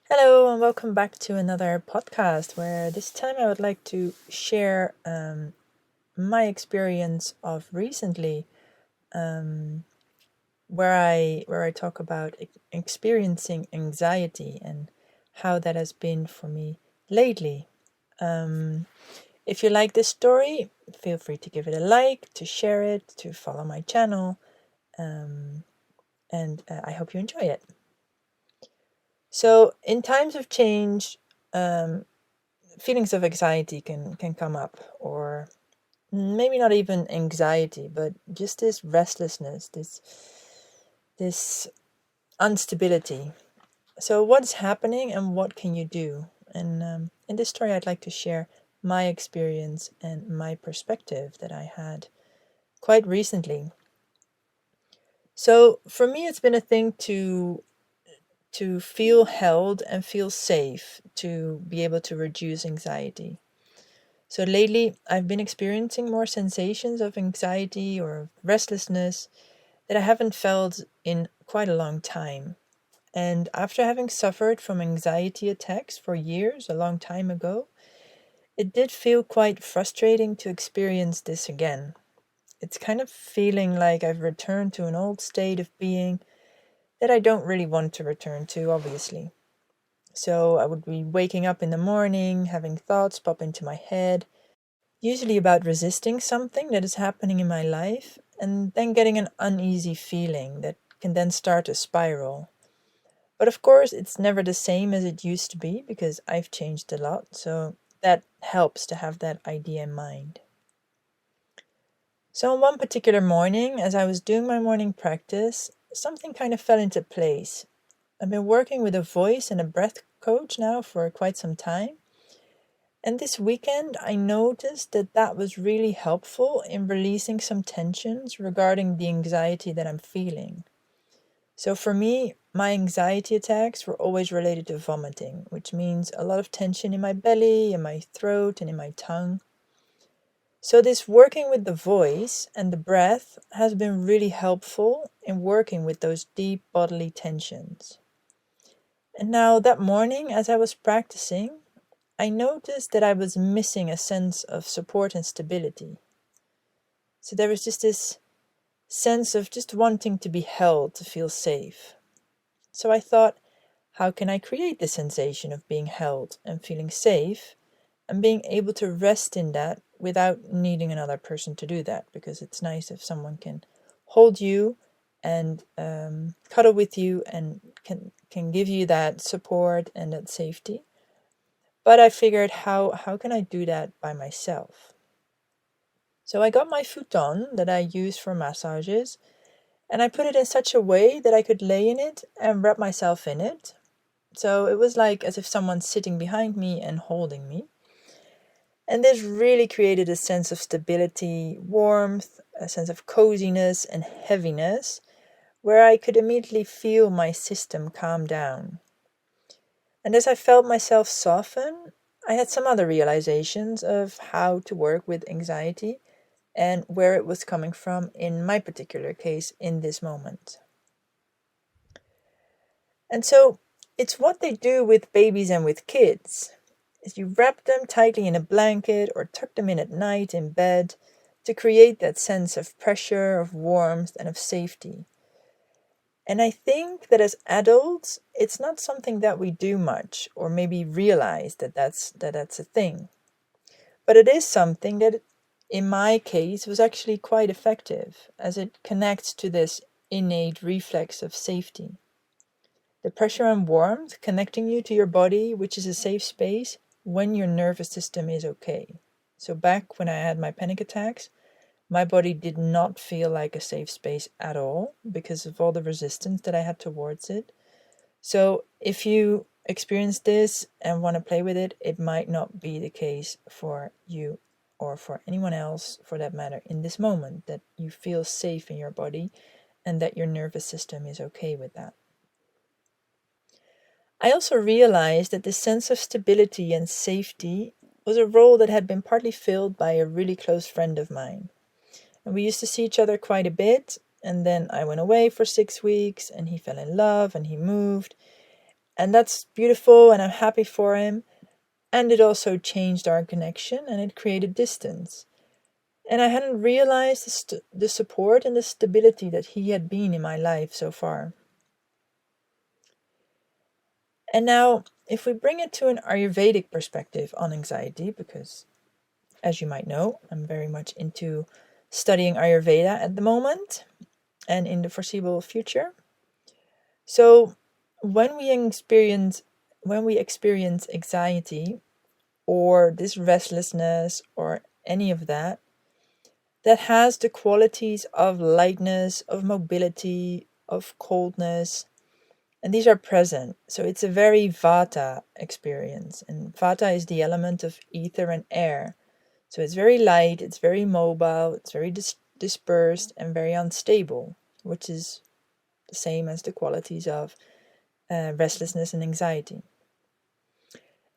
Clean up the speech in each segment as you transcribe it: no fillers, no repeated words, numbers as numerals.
Hello, and welcome back to another podcast where this time I would like to share my experience of recently, um, where I talk about experiencing anxiety and how that has been for me lately. Um, if you like this story, feel free to give it a like, to share it, to follow my channel, um, and I hope you enjoy it. So, in times of change, um, feelings of anxiety can come up, or maybe not even anxiety, but just this restlessness, this instability. So what's happening and what can you do? And in this story I'd like to share my experience and my perspective that I had quite recently. So for me it's been a thing to feel held and feel safe, to be able to reduce anxiety. So lately, I've been experiencing more sensations of anxiety or restlessness that I haven't felt in quite a long time. And after having suffered from anxiety attacks for years, a long time ago, it did feel quite frustrating to experience this again. It's kind of feeling like I've returned to an old state of being that I don't really want to return to, obviously. So I would be waking up in the morning, having thoughts pop into my head, usually about resisting something that is happening in my life, and then getting an uneasy feeling that can then start a spiral. But of course, it's never the same as it used to be because I've changed a lot, so that helps to have that idea in mind. So, on one particular morning, as I was doing my morning practice, something kind of fell into place. I've been working with a voice and a breath coach now for quite some time. And this weekend, I noticed that that was really helpful in releasing some tensions regarding the anxiety that I'm feeling. So, for me, my anxiety attacks were always related to vomiting, which means a lot of tension in my belly, in my throat, and in my tongue. So, this working with the voice and the breath has been really helpful in working with those deep bodily tensions. And now, that morning, as I was practicing, I noticed that I was missing a sense of support and stability. So there was just this sense of just wanting to be held, to feel safe. So I thought, how can I create the sensation of being held and feeling safe and being able to rest in that without needing another person to do that? Because it's nice if someone can hold you and cuddle with you and can give you that support and that safety. But I figured, how can I do that by myself? So I got my futon that I use for massages, and I put it in such a way that I could lay in it and wrap myself in it. So it was like as if someone's sitting behind me and holding me. And this really created a sense of stability, warmth, a sense of coziness and heaviness, where I could immediately feel my system calm down. And as I felt myself soften, I had some other realizations of how to work with anxiety and where it was coming from in my particular case in this moment. And so it's what they do with babies and with kids. Is you wrap them tightly in a blanket or tuck them in at night in bed to create that sense of pressure, of warmth, and of safety. And I think that as adults, it's not something that we do much or maybe realize that that's a thing. But it is something that, in my case, was actually quite effective as it connects to this innate reflex of safety. The pressure and warmth connecting you to your body, which is a safe space when your nervous system is okay. So, back when I had my panic attacks, my body did not feel like a safe space at all because of all the resistance that I had towards it. So, if you experience this and want to play with it, it might not be the case for you or for anyone else for that matter in this moment, that you feel safe in your body and that your nervous system is okay with that. I also realized that this sense of stability and safety was a role that had been partly filled by a really close friend of mine. And we used to see each other quite a bit, and then I went away for 6 weeks and he fell in love and he moved. And that's beautiful, and I'm happy for him. And it also changed our connection, and it created distance. And I hadn't realized the support and the stability that he had been in my life so far. And now, if we bring it to an Ayurvedic perspective on anxiety, because as you might know, I'm very much into studying Ayurveda at the moment and in the foreseeable future. So, when we experience anxiety or this restlessness or any of that, that has the qualities of lightness, of mobility, of coldness, and these are present. So it's a very vata experience, and vata is the element of ether and air. So it's very light, it's very mobile, it's very dispersed and very unstable, which is the same as the qualities of restlessness and anxiety.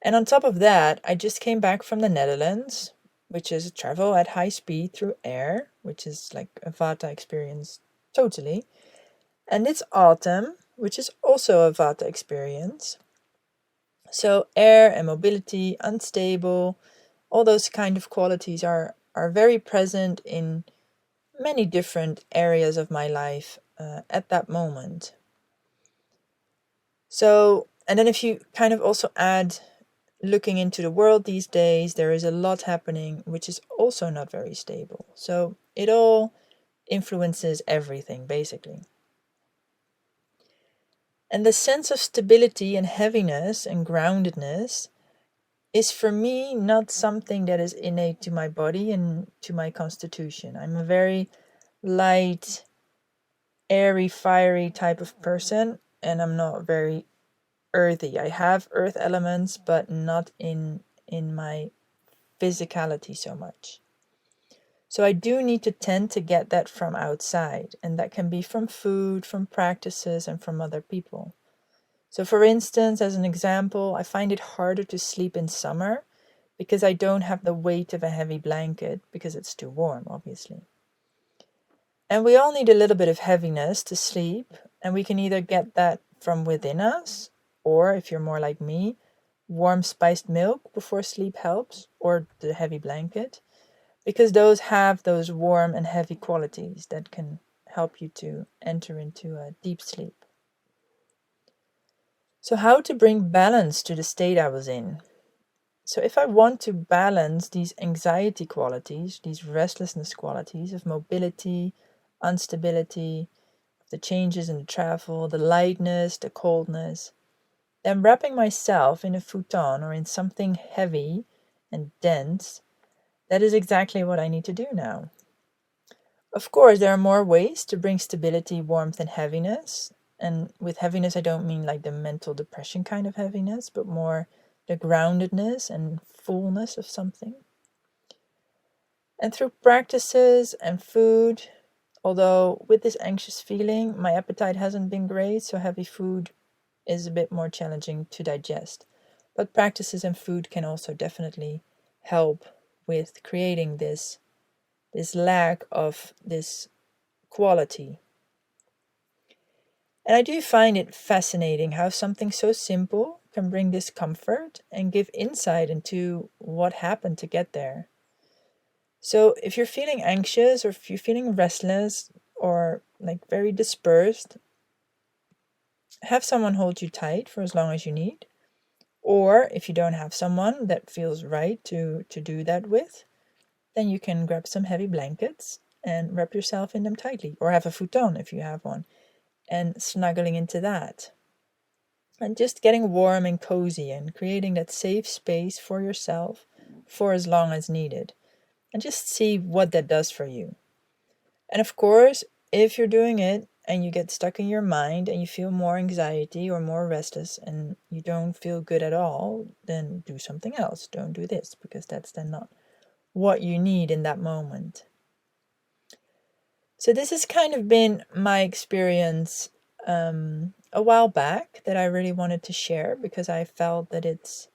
And on top of that, I just came back from the Netherlands, which is travel at high speed through air, which is like a Vata experience totally. And it's autumn, which is also a Vata experience. So air and mobility, unstable, all those kind of qualities are very present in many different areas of my life at that moment. So, and then if you kind of also add looking into the world these days, there is a lot happening which is also not very stable. So it all influences everything, basically. And the sense of stability and heaviness and groundedness is for me not something that is innate to my body and to my constitution. I'm a very light, airy, fiery type of person, and I'm not very earthy. I have earth elements, but not in my physicality so much. So I do need to tend to get that from outside, and that can be from food, from practices, and from other people. So for instance, as an example, I find it harder to sleep in summer because I don't have the weight of a heavy blanket because it's too warm, obviously. And we all need a little bit of heaviness to sleep, and we can either get that from within us, or if you're more like me, warm spiced milk before sleep helps, or the heavy blanket, because those have those warm and heavy qualities that can help you to enter into a deep sleep. So, how to bring balance to the state I was in? So, if I want to balance these anxiety qualities, these restlessness qualities of mobility, instability, the changes in the travel, the lightness, the coldness, then wrapping myself in a futon or in something heavy and dense, that is exactly what I need to do now. Of course, there are more ways to bring stability, warmth, and heaviness. And with heaviness, I don't mean like the mental depression kind of heaviness, but more the groundedness and fullness of something. And through practices and food, although with this anxious feeling, my appetite hasn't been great, so heavy food is a bit more challenging to digest. But practices and food can also definitely help with creating this lack of this quality. And I do find it fascinating how something so simple can bring discomfort and give insight into what happened to get there. So if you're feeling anxious or if you're feeling restless or like very dispersed, have someone hold you tight for as long as you need. Or if you don't have someone that feels right to do that with, then you can grab some heavy blankets and wrap yourself in them tightly, or have a futon if you have one, and snuggling into that. And just getting warm and cozy and creating that safe space for yourself for as long as needed. And just see what that does for you. And of course, if you're doing it and you get stuck in your mind and you feel more anxiety or more restless and you don't feel good at all, then do something else. Don't do this, because that's then not what you need in that moment. So this has kind of been my experience a while back that I really wanted to share, because I felt that it's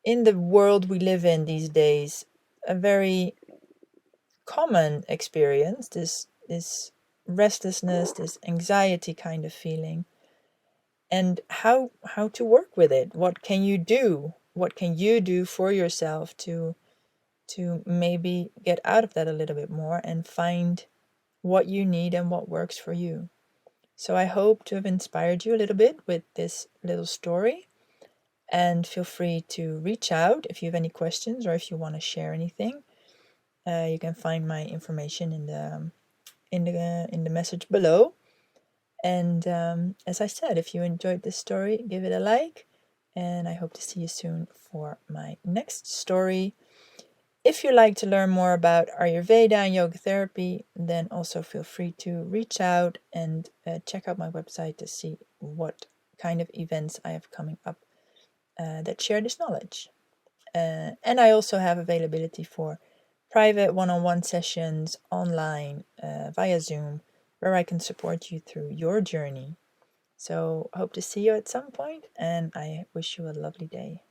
in the world we live in these days a very common experience, this restlessness, this anxiety kind of feeling. and how to work with it. What can you do? What can you do for yourself to maybe get out of that a little bit more and find what you need and what works for you. So I hope to have inspired you a little bit with this little story, and feel free to reach out if you have any questions or if you want to share anything. You can find my information in the message below. And as I said, if you enjoyed this story, give it a like, and I hope to see you soon for my next story. If you'd like to learn more about Ayurveda and yoga therapy, then also feel free to reach out and check out my website to see what kind of events I have coming up that share this knowledge. And I also have availability for private one-on-one sessions online via Zoom, where I can support you through your journey. So hope to see you at some point, and I wish you a lovely day.